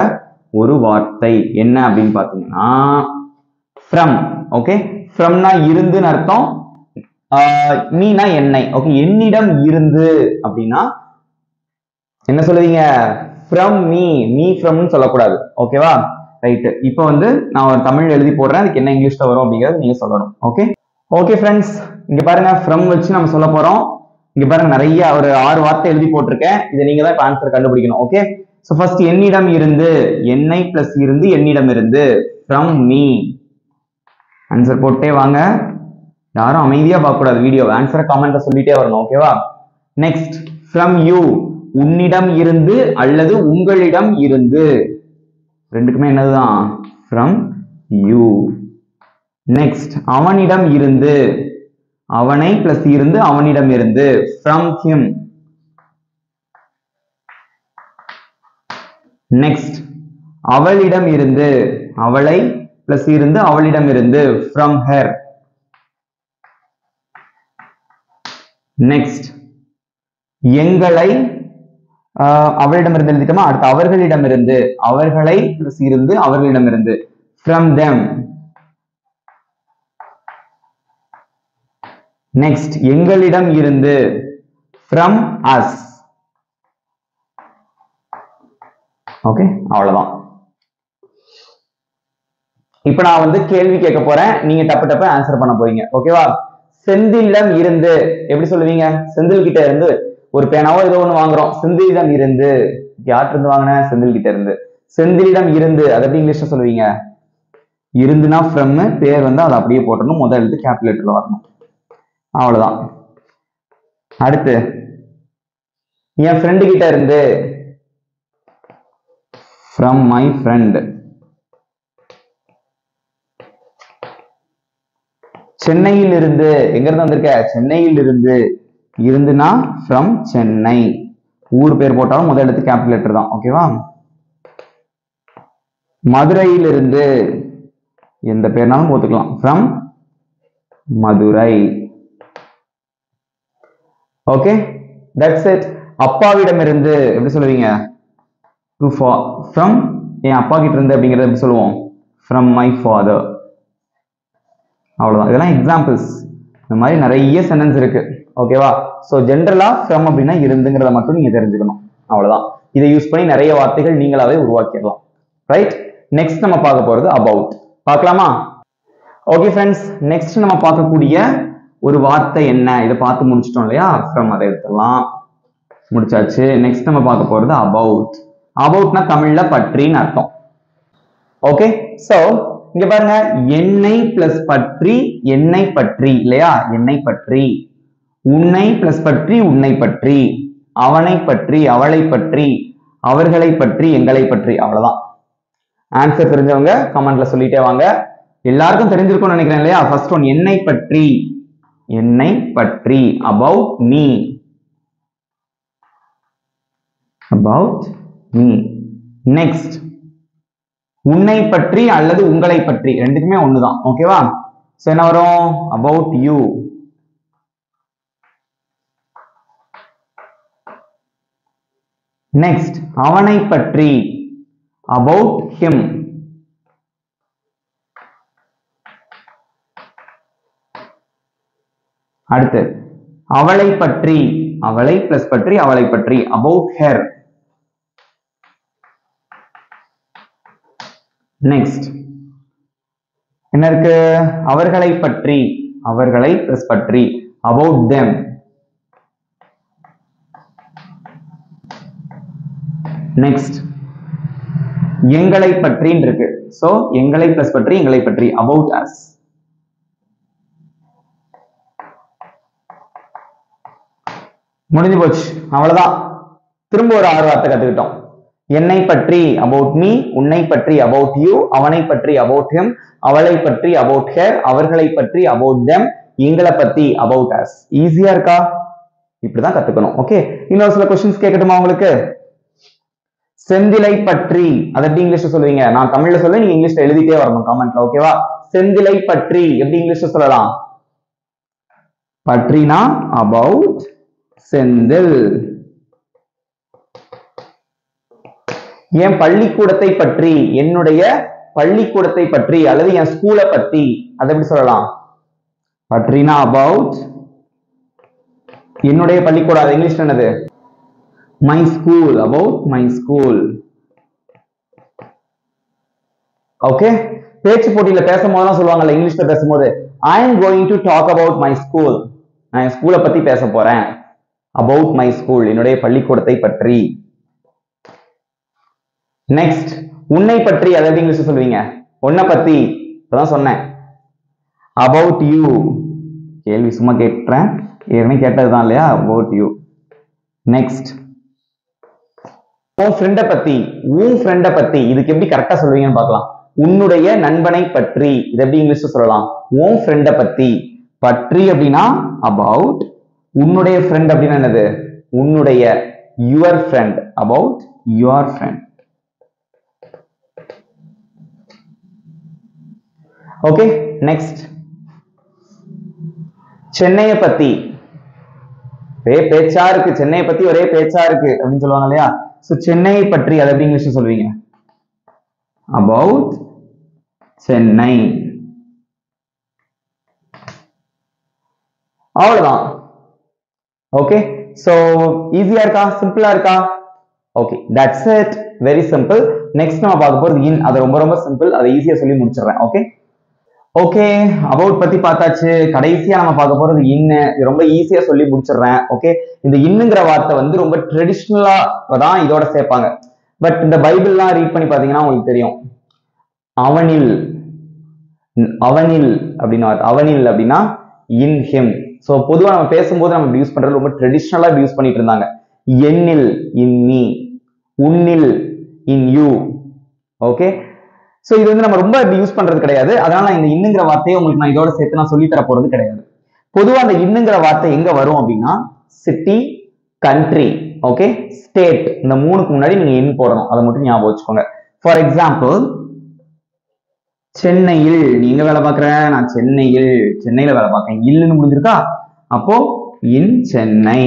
ஒரு வார்த்தை என்ன அப்படின்னு பாத்தீங்கன்னா ஃப்ரம். ஓகே, ஃப்ரம்னா இருந்துன்னு அர்த்தம். மீனா என்னை. ஓகே, என்னிடம் இருந்து அப்படின்னா என்ன சொல்லுவீங்க? From me. மீ ஃப்ரம்னு சொல்லக்கூடாது. ஓகேவா? ரைட். இப்போ வந்து நான் ஒரு தமிழ் எழுதி போடுறேன். அதுக்கு என்ன இங்கிலீஷ்ல வரும் அப்படிங்கறது நீங்க சொல்லணும். ஓகே ஓகே ஃப்ரெண்ட்ஸ், இங்க பாருங்க ஃப்ரம் வச்சு நம்ம சொல்ல போறோம். இங்க பாருங்க நிறைய ஒரு 6 வார்த்தை எழுதி போட்டிருக்கேன். இதை நீங்க தான் ஆன்சர் கண்டுபிடிக்கணும். ஓகே, சோ ஃபர்ஸ்ட் என்னிடம் இருந்து, என்னை பிளஸ் இருந்து, என்னிடம் இருந்து, ஃப்ரம் மீ. ஆன்சர் போட்டே வாங்க. யாரும் அமைதியா பார்க்க கூடாது வீடியோ. ஆன்சரை கமெண்ட்ல சொல்லிட்டே வரணும். ஓகேவா? Next from you. உன்னிடம் இருந்து அல்லது உங்களிடம் இருந்து. ரெண்டுக்குமே என்னதுதான்? From you. நெக்ஸ்ட் அவனிடம் இருந்து. அவனை பிளஸ் இருந்து, அவனிடம் இருந்து, ஃப்ரம் ஹிம். நெக்ஸ்ட் அவளிடம் இருந்து. அவளை பிளஸ் இருந்து, அவளிடம் இருந்து, ஃப்ரம் ஹர். நெக்ஸ்ட் எங்களை அவளிடமிருந்து எழுதிட்டோமா? அடுத்து அவர்களிடமிருந்து. அவர்களை பிளஸ் இருந்து, அவர்களிடமிருந்து, ஃப்ரம் தெம். நெக்ஸ்ட் எங்களிடம் இருந்து, ஃப்ரம் அஸ். ஓகே, அவ்வளவுதான். இப்ப நான் வந்து கேள்வி கேட்க போறேன். நீங்க டப்பு டப்பு ஆன்சர் பண்ண போறீங்க. ஓகேவா? செந்திலிடம் இருந்து எப்படி சொல்லுவீங்க? செந்தில் கிட்ட இருந்து ஒரு பேனாவோ ஏதோ ஒண்ணு வாங்குறோம். செந்திலிடம் இருந்து. யார்கிட்ட இருந்து வாங்கின? செந்தில் கிட்ட இருந்து. செந்திலிடம் இருந்து அதை எப்படி இங்கிலீஷ்ல சொல்லுவீங்க? இருந்துனா ஃப்ரம், பேர் வந்து அதை அப்படியே போட்டணும். முதல் எழுத்து கேபிட்டல் லெட்டர்ல வரணும். அவ்வளவுதான். அடுத்து என் ஃப்ரெண்டு கிட்ட இருந்து, ஃப்ரம் மை ஃப்ரெண்ட். சென்னையில் இருந்து. எங்க இருந்து வந்திருக்க? சென்னையில் இருந்து. இருந்துனா ஃப்ரம் சென்னை. ஊர் பேர் போட்டாலும் முதல் எழுத்து கேபிட்டல் லெட்டர் தான். ஓகேவா? மதுரையில் இருந்து. எந்த பேர்னாலும் போட்டுக்கலாம். From Madurai. Okay, that's it. அப்பாவிடம் இருந்து எப்படி சொல்லுவீங்க? ஃப்ரம் என் அப்பா கிட்ட இருந்து அப்படிங்கறத எப்படி சொல்லுவோம்? From my father. அவ்வளவுதான். இதெல்லாம் எக்ஸாம்பிள்ஸ். இந்த மாதிரி நிறைய சென்டென்ஸ் இருக்கு. ஓகேவா? சோ ஜென்ரலா ஃப்ரம் அப்படின்னா இருந்துங்கிறத மட்டும் நீங்க தெரிஞ்சுக்கணும். அவ்வளவுதான். இதை யூஸ் பண்ணி நிறைய வார்த்தைகள் நீங்களாவே உருவாக்கிடலாம். ரைட். நெக்ஸ்ட் நம்ம பார்க்க போறது அபவுட். பார்க்கலாமா? ஓகே ஃப்ரெண்ட்ஸ், நெக்ஸ்ட் நம்ம பார்க்கக்கூடிய ஒரு வார்த்தை என்ன? இதை பார்த்து முடிச்சிட்டோம் இல்லையா? ஃப்ரம் அதை எடுத்துடலாம். முடிச்சாச்சு. நெக்ஸ்ட் நம்ம பார்க்க போறது அபவுட். அபவுட்னா தமிழ்ல பற்றின்னு அர்த்தம். ஓகே, சோ இங்க பாருங்க, என்னை பிளஸ் பற்றி, என்னை பற்றி இல்லையா? என்னை பற்றி. உன்னை பிளஸ் பற்றி, உன்னை பற்றி. அவனை பற்றி, அவளை பற்றி, அவர்களை பற்றி, எங்களை பற்றி. அவ்வளவுதான். ஆன்சர் தெரிஞ்சவங்க கமெண்ட்ல சொல்லிட்டே வாங்க. எல்லாருக்கும் தெரிஞ்சிருக்கும்னு நினைக்கிறேன் இல்லையா? ஃபர்ஸ்ட் ஒன் என்னை பற்றி. என்னை பற்றி, about me. About me. Next உன்னை பற்றி அல்லது உங்களை பற்றி. ரெண்டுக்குமே ஒண்ணுதான். ஓகேவா? சோ என்ன வரும்? About you. நெக்ஸ்ட் அவனை பற்றி, அபவுட் ஹிம். அடுத்து அவளை பற்றி, அவளை பிளஸ் பற்றி, அவளை பற்றி, அபவுட் ஹர். நெக்ஸ்ட் என்ன இருக்கு? அவர்களை பற்றி, அவர்களை பிளஸ் பற்றி, அபவுட் தெம். நெக்ஸ்ட் எங்களை பற்றின்னு இருக்கு. சோ எங்களை பிளஸ் பற்றி, எங்களை பற்றி, அபவுட் அஸ். முடிஞ்சு போச்சு. அவ்வளவுதான். திரும்ப ஒரு 6 வார்த்தை கத்துக்கிட்டோம். என்னை பற்றி about me, உன்னை பற்றி about you, அவனை பற்றி about him, அவளை பற்றி about her, அவர்களை பற்றி about them, எங்களை பத்தி about us. ஈஸியா இருக்கா? இப்படிதான் கத்துக்கணும். ஓகே, இன்னொரு சில கொஸ்டின்ஸ் கேட்கட்டுமா உங்களுக்கு? செந்திலை பற்றி அதை எப்படி இங்கிலீஷ்ல சொல்லுவீங்க? நான் தமிழ்ல சொல்ல, நீங்க இங்கிலீஷ்ல எழுதிட்டே வரணும் கமெண்ட்ல. ஓகேவா? செந்திலை பற்றி எப்படி இங்கிலீஷ்ல சொல்லலாம்? பற்றினா about செந்தில். என் பள்ளிக்கூடத்தை பற்றி, என்னுடைய பள்ளிக்கூடத்தை பற்றி அல்லது என் ஸ்கூலை பற்றி அதை எப்படி சொல்லலாம்? பற்றினா about என்னுடைய பள்ளிக்கூடம். அது இங்கிலீஷ்ல என்னது? my school, about my school. Okay, பேச்சு போட்டியில பேசும்போதெல்லாம் சொல்லுவாங்கல்ல இங்கிலீஷ்ல பேசும்போது, I am going to talk about my school. நான் என் ஸ்கூலை பத்தி பேச போறேன். about my school, என்னுடைய பள்ளிக்கூடத்தை பற்றி. நெக்ஸ்ட், உன்னை பற்றி அதை எப்படி இங்கிலீஷ்ல சொல்லுவீங்க? உன்னை பத்தி இப்பதான் சொன்னேன், about you. கேள்வி சும்மா கேட்டுறேன், ஏற்கனவே கேட்டதுதான் இல்லையா? about you. நெக்ஸ்ட், உன் ஃப்ரெண்டை பத்தி, உன் ஃப்ரெண்டை பத்தி இதுக்கு எப்படி கரெக்டா சொல்லுவீங்கன்னு பார்க்கலாம். உன்னுடைய நண்பனை பற்றி இதை எப்படி இங்கிலீஷ்ல சொல்லலாம்? உன் ஃப்ரெண்டை பத்தி. பற்றி அப்படின்னா about, உன்னுடைய ஃப்ரெண்ட் அப்படின்னா என்னது? உன்னுடைய, your friend, about your friend. Okay, next, சென்னையை பத்தி ஒரே பேச்சா இருக்கு, சென்னையை பத்தி ஒரே பேச்சா இருக்கு அப்படின்னு சொல்லுவாங்க இல்லையா? சோ சென்னையை பற்றி அதை எப்படி இங்கிலீஷ்ல சொல்வீங்க? about சென்னை. அவ்வளவுதான். ஓகே, சோ ஈஸியா இருக்கா? சிம்பிளா இருக்கா? Okay, that's it, very simple. Next நம்ம பார்க்க போறது இன். அது ரொம்ப ரொம்ப சிம்பிள், அதை ஈஸியா சொல்லி முடிச்சிடுறேன். ஓகே ஓகே, அபவுட் பத்தி பார்த்தாச்சு. கடைசியா நம்ம பார்க்க போறது இன்னு. ரொம்ப ஈஸியா சொல்லி முடிச்சிடுறேன். ஓகே, இந்த இன்னுங்கிற வார்த்தை வந்து ரொம்ப ட்ரெடிஷ்னலா தான் இதோட சேர்ப்பாங்க. பட் இந்த பைபிள்லாம் ரீட் பண்ணி பாத்தீங்கன்னா உங்களுக்கு தெரியும், அவனில், அவனில் அப்படின்னு அவனில் அப்படின்னா இன் ஹிம். சோ பொதுவா நம்ம பேசும்போது நம்ம யூஸ் பண்றது ரொம்ப ட்ரெடிஷ்னலா யூஸ் பண்ணிட்டு இருந்தாங்க. என்னில் இன் மீ, உன்னில் இன் யூ. ஓகே, சோ இது வந்து நம்ம ரொம்ப யூஸ் பண்றது கிடையாது. அதனால இந்த இன்னுங்கிற வார்த்தையை உங்களுக்கு நான் இதோட சேர்த்து நான் சொல்லி தர போறது கிடையாது. பொதுவா அந்த இன்னுங்கிற வார்த்தை எங்க வரும் அப்படின்னா சிட்டி, கண்ட்ரி, ஓகே, ஸ்டேட், இந்த மூணுக்கு முன்னாடி நீங்க இன் போடணும். அதை மட்டும் ஞாபகம் வச்சுக்கோங்க. ஃபார் எக்ஸாம்பிள், சென்னையில் நீங்க வேலை பார்க்குற, நான் சென்னையில், சென்னையில வேலை பார்க்கேன், இல்லுன்னு முடிஞ்சிருக்கா? அப்போ இன் சென்னை.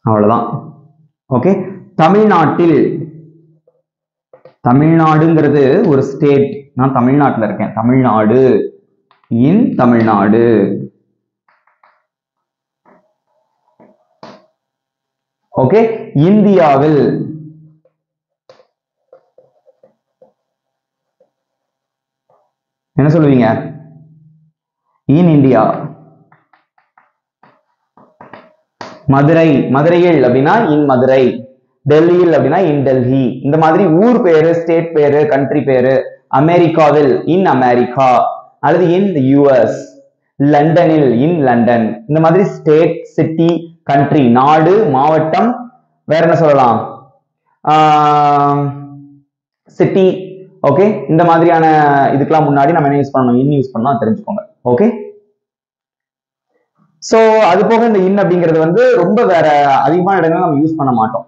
அவ்வளவுதான். ஓகே, தமிழ்நாட்டில், தமிழ்நாடுங்கிறது ஒரு ஸ்டேட், நான் தமிழ்நாட்டில் இருக்கேன், தமிழ்நாடு, இன் தமிழ்நாடு. ஓகே, இந்தியாவில், என்ன சொல்லுவீங்க? In India. மதுரை, மதுரையில் அப்படின்னா இன் மதுரை. டெல்லியில் அப்படின்னா இன் டெல்லி. இந்த மாதிரி ஊர் பேரு, ஸ்டேட் பேரு, கண்ட்ரி பேரு. அமெரிக்காவில் இன் அமெரிக்கா அல்லது இன் யூஎஸ். லண்டனில் இன் லண்டன். இந்த மாதிரி ஸ்டேட், சிட்டி, கண்ட்ரி, நாடு, மாவட்டம், வேற என்ன சொல்லலாம்? சிட்டி. ஓகே, இந்த மாதிரியான இதுக்கெல்லாம் முன்னாடி நம்ம என்ன யூஸ் பண்ணணும்? இன் யூஸ் பண்ணலாம், தெரிஞ்சுக்கோங்க. ஓகே, சோ அது போக இந்த இன் அப்படிங்கிறது வந்து ரொம்ப வேற அதிகமான இடங்கள் நம்ம யூஸ் பண்ண மாட்டோம்.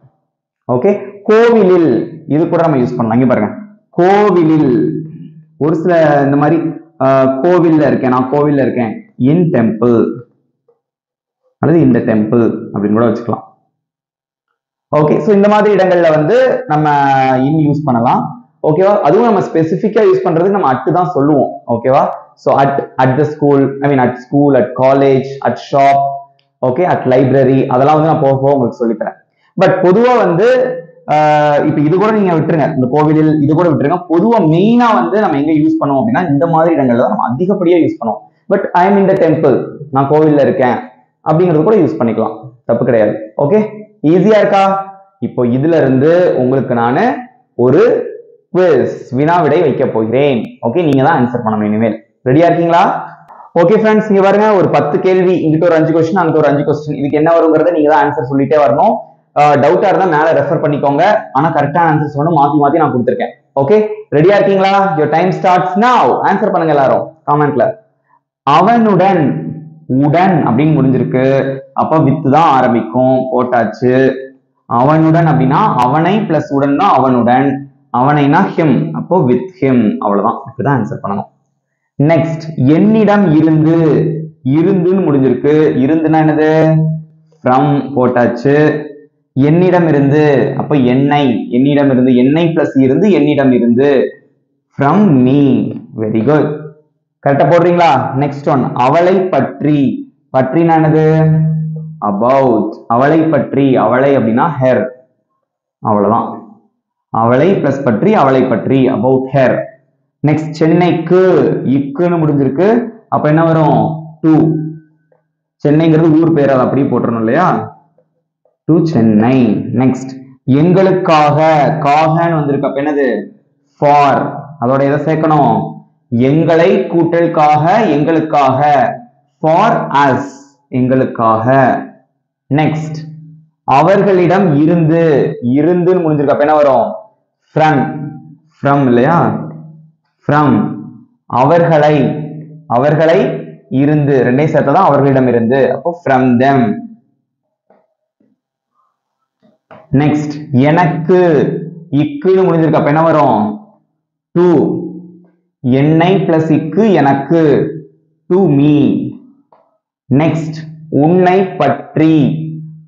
ஓகே, கோவிலில் இது கூட நம்ம யூஸ் பண்ணலாம். இங்க பாருங்க, கோவிலில். ஒரு சில இந்த மாதிரி கோவில்ல இருக்கேன், நான் கோவில்ல இருக்கேன், இன் டெம்பிள் அல்லது இந்த டெம்பிள் அப்படின்னு கூட வச்சுக்கலாம். ஓகே, சோ இந்த மாதிரி இடங்கள்ல வந்து நம்ம இன் யூஸ் பண்ணலாம். ஓகேவா? அதுவும் நம்ம ஸ்பெசிஃபிக்கா யூஸ் பண்றதுக்கு நம்ம அட் தான் சொல்லுவோம். ஓகேவா? So at the school, I mean at school, at college, at shop, okay, at library, அதெல்லாம் வந்து நான் போக போக உங்களுக்கு சொல்லித்தரேன். பட் பொதுவா வந்து இப்ப இது கூட நீங்க விட்டுருங்க, இந்த கோவிலில் இது கூட விட்டுருங்க. பொதுவா மெயினா வந்து நம்ம எங்க யூஸ் பண்ணுவோம் அப்படின்னா இந்த மாதிரி இடங்கள்ல நம்ம அதிகப்படியா யூஸ் பண்ணுவோம். But I am in the temple, நான் கோவில்ல இருக்கேன் அப்படிங்கிறது கூட யூஸ் பண்ணிக்கலாம், தப்பு கிடையாது. ஓகே, ஈஸியா இருக்கா? இப்போ இதுல இருந்து உங்களுக்கு நான் ஒரு குவிஸ், வினா விடை வைக்க போகிறேன். ஓகே, நீங்க தான் ஆன்சர் பண்ணணும் இனிமேல். ரெடியா இருக்கீங்களா? ஓகே ஃப்ரெண்ட்ஸ், இங்க பாருங்க, ஒரு 10 கேள்வி, இங்கிட்ட ஒரு 5 கொஸ்டின், அங்கிட்ட ஒரு 5 கொஸ்டின். இதுக்கு என்ன வருங்கிறத நீங்க தான் ஆன்சர் சொல்லிட்டே வரணும். டவுட்டா இருந்தா மேல ரெஃபர் பண்ணிக்கோங்க. ஆனா கரெக்டான ஆன்சர்ஸ் வந்து மாத்தி மாத்தி நான் கொடுத்திருக்கேன். ஓகே, ரெடியா இருக்கீங்களா? யுவர் டைம் ஸ்டார்ட்ஸ் நவ. ஆன்சர் பண்ணுங்க எல்லாரும் காமெண்ட்ல. அவனுடன், உடன் அப்படின்னு முடிஞ்சிருக்கு, அப்ப வித் தான் ஆரம்பிக்கும், போட்டாச்சு. அவனுடன் அப்படின்னா அவனை பிளஸ் உடன்னா அவனுடன், அவனைனா ஹிம், அப்போ வித் ஹிம், அவ்வளவுதான். இப்படிதான் ஆன்சர் பண்ணணும். நெக்ஸ்ட், என்னிடம் இருந்து, இருந்துன்னு முடிஞ்சிருக்கு, இருந்துன்னா என்னது? ஃப்ரம் போட்டாச்சு. என்னிடம் இருந்து, அப்ப என்னை, என்னிடம் இருந்து, என்னை பிளஸ் இருந்து, என்னிடம் இருந்து, ஃப்ரம் மீ. வெரி குட், கரெக்டா போடுறீங்களா? நெக்ஸ்ட் ஒன், அவளை பற்றி, பற்றினா என்னது? அபவுட், அவளை பற்றி, அவளை அப்படின்னா ஹெர், அவ்வளவுதான். அவளை பிளஸ் பற்றி, அவளை பற்றி, அபவுட் ஹெர். நெக்ஸ்ட், சென்னைக்கு, இக்குன்னு முடிஞ்சிருக்கு, அப்ப என்ன வரும்? டு. சென்னைங்கிறது ஊர் பேர், அதை அப்படியே போட்டுறணும் இல்லையா? டு சென்னை. நெக்ஸ்ட், எங்களுக்காக, காகன்னு வந்திருக்கு, அப்ப என்னது? ஃபார். அதோட எதை சேர்க்கணும்? எங்களை கூட்டலுக்காக, எங்களுக்காக, ஃபார் அஸ், எங்களுக்காக. நெக்ஸ்ட், அவர்களிடம் இருந்து, இருந்துன்னு முடிஞ்சிருக்கு, அப்ப என்ன வரும்? ஃப்ரம், ஃப்ரம் இல்லையா? ஃப்ரம். அவர்களை, அவர்களை இருந்து, ரெண்டையும் சேர்த்ததான் அவர்களிடம் இருந்து, அப்போ ஃப்ரம் தெம். நெக்ஸ்ட், எனக்கு, இக்குன்னு முடிஞ்சிருக்கு, அப்ப என்ன வரும்? டு. என்னை பிளஸ் இக்கு, எனக்கு, டு மீ. நெக்ஸ்ட், உன்னை பற்றி,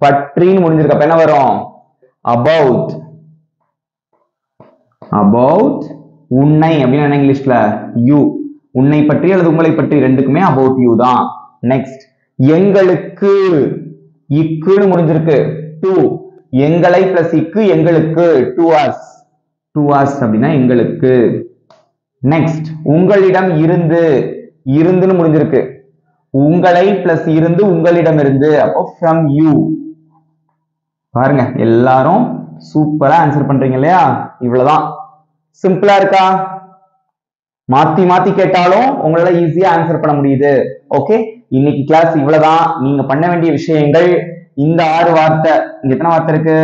பற்றின்னு முடிஞ்சிருக்கு, அப்ப என்ன வரும்? அபவுட், அபவுட் உன்னை அப்படின்னா இங்கிலீஷ்ல யூ. உன்னை பற்றி அல்லது உங்களை பற்றி ரெண்டுக்குமே அபவுட் யூ தான். நெக்ஸ்ட், எங்களுக்கு, இக்குன்னு முடிஞ்சிருக்கு, டு. எங்களை பிளஸ் இக்கு, எங்களுக்கு, டு அஸ், டு அஸ் அப்படின்னா எங்களுக்கு. நெக்ஸ்ட், உங்களிடம் இருந்து, இருந்துன்னு முடிஞ்சிருக்கு, உங்களை பிளஸ் இருந்து, உங்களிடம் இருந்து, அப்போ ஃப்ரம் யூ. பாருங்க எல்லாரும் சூப்பரா ஆன்சர் பண்றீங்க இல்லையா? இவ்வளவுதான். சிம்பிளா இருக்கா? மாத்தி மாத்தி கேட்டாலும் உங்களால ஈஸியா ஆன்சர் பண்ண முடியுது. ஓகே, இன்னைக்கு கிளாஸ் இவ்வளவுதான். நீங்க பண்ண வேண்டிய விஷயங்கள் இந்த 6 வார்த்தை, இங்க எத்தனை வார்த்தை இருக்கு?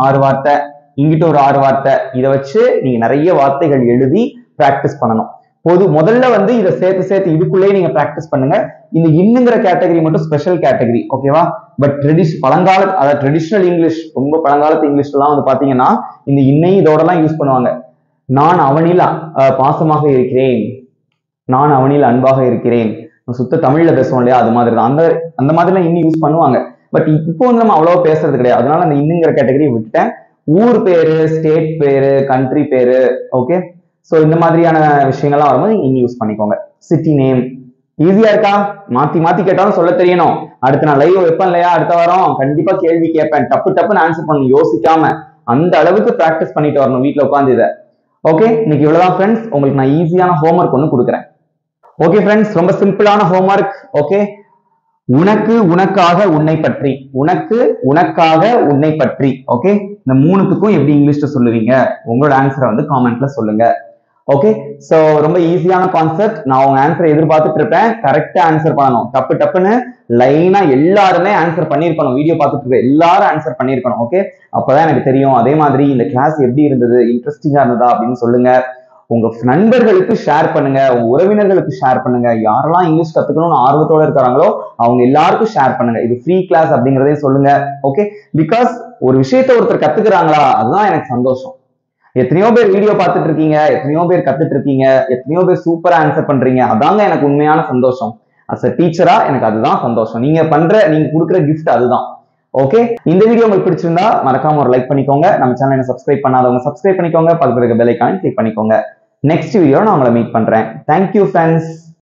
6 வார்த்தை, இங்கிட்ட ஒரு 6 வார்த்தை, இதை வச்சு நீங்க நிறைய வார்த்தைகள் எழுதி பிராக்டிஸ் பண்ணணும். முதல்ல வந்து இதை சேர்த்து சேர்த்து இதுக்குள்ளேயே நீங்க பிராக்டிஸ் பண்ணுங்க. இந்த இன்னுங்கிற கேட்டகரி மட்டும் ஸ்பெஷல் கேட்டகரி, ஓகேவா? பட் பழங்கால, அதாவது ட்ரெடிஷனல் இங்கிலீஷ், ரொம்ப பழங்காலத்து இங்கிலீஷ்லாம் வந்து பாத்தீங்கன்னா இந்த இன்னையும் இதோட எல்லாம் யூஸ் பண்ணுவாங்க. நான் அவனில் பாசமாக இருக்கிறேன், நான் அவனில் அன்பாக இருக்கிறேன், சுத்த தமிழ்ல பேசுவோம் இல்லையா? அது மாதிரி தான். அந்த மாதிரிலாம் இன்னும் யூஸ் பண்ணுவாங்க. பட் இப்போ வந்து நம்ம அவ்வளவா பேசுறது கிடையாது. அதனால அந்த இன்னுங்கிற கேட்டகரி விட்டுட்டேன். ஊர் பேரு, ஸ்டேட் பேரு, கண்ட்ரி பேரு, ஓகே. சோ இந்த மாதிரியான விஷயங்கள்லாம் வரும்போது இன்னும் யூஸ் பண்ணிக்கோங்க. City name. ஈஸியா இருக்கா? மாத்தி மாத்தி கேட்டாலும் சொல்ல தெரியணும். அடுத்து நான் லைவ் வைப்பேன் இல்லையா? அடுத்த வாரம் கண்டிப்பா கேள்வி கேட்பேன். டப்பு டப்புன்னு ஆன்சர் பண்ணணும், யோசிக்காம. அந்த அளவுக்கு பிராக்டிஸ் பண்ணிட்டு வரணும் வீட்டுல உட்காந்து இதை. ஓகே, இன்னைக்கு இவ்வளவுதான் ஃப்ரெண்ட்ஸ். உங்களுக்கு நான் ஈஸியான ஹோம்ஒர்க் ஒன்று கொடுக்குறேன். ஓகே ஃப்ரெண்ட்ஸ், ரொம்ப சிம்பிளான ஹோம்ஒர்க். ஓகே, உனக்கு, உனக்காக, உன்னை பற்றி, உனக்கு, உனக்காக, உன்னை பற்றி. ஓகே, இந்த மூணுத்துக்கும் எப்படி இங்கிலீஷ்ல சொல்லுவீங்க? உங்களோட ஆன்சரை வந்து காமெண்ட்ல சொல்லுங்க. ஓகே, சோ ரொம்ப ஈஸியான கான்செப்ட். நான் உங்க ஆன்சரை எதிர்பார்த்துட்டு இருப்பேன். கரெக்டா ஆன்சர் பண்ணணும். டப்பு டப்புன்னு லைனா எல்லாருமே ஆன்சர் பண்ணிருக்கணும். வீடியோ பார்த்துட்டு இருக்க எல்லாரும் ஆன்சர் பண்ணிருக்கணும். ஓகே, அப்பதான் எனக்கு தெரியும். அதே மாதிரி இந்த கிளாஸ் எப்படி இருந்தது, இன்ட்ரெஸ்டிங்கா இருந்ததா அப்படின்னு சொல்லுங்க. உங்க நண்பர்களுக்கு ஷேர் பண்ணுங்க, உங்க உறவினர்களுக்கு ஷேர் பண்ணுங்க. யாரெல்லாம் இங்கிலீஷ் கத்துக்கணும்னு ஆர்வத்தோட இருக்காங்களோ அவங்க எல்லாருக்கும் ஷேர் பண்ணுங்க. இது ஃப்ரீ கிளாஸ் அப்படிங்கறதையும் சொல்லுங்க. ஓகே, பிகாஸ் ஒரு விஷயத்த ஒருத்தர் கத்துக்கிறாங்களா, அதுதான் எனக்கு சந்தோஷம். எத்தனையோ பேர் வீடியோ பார்த்துட்டு இருக்கீங்க, எத்தனையோ பேர் கத்துட்டு இருக்கீங்க, எத்தனையோ பேர் சூப்பரா ஆன்சர் பண்றீங்க. அதாங்க எனக்கு உண்மையான சந்தோஷம். அஸ் அ டீச்சரா எனக்கு அதுதான் சந்தோஷம். நீங்க கொடுக்குற கிஃப்ட் அதுதான். ஓகே, இந்த வீடியோ உங்களுக்கு பிடிச்சிருந்தா மறக்காம ஒரு லைக் பண்ணிக்கோங்க. நம்ம சேனலை சப்ஸ்கிரைப் பண்ணாதவங்க சப்ஸ்கிரைப் பண்ணிக்கோங்க. பக்கத்துல இருக்க பெல் ஐகானை கிளிக் பண்ணிக்கோங்க. நெக்ஸ்ட் வீடியோ நான் உங்களை மீட் பண்றேன். Thank you friends.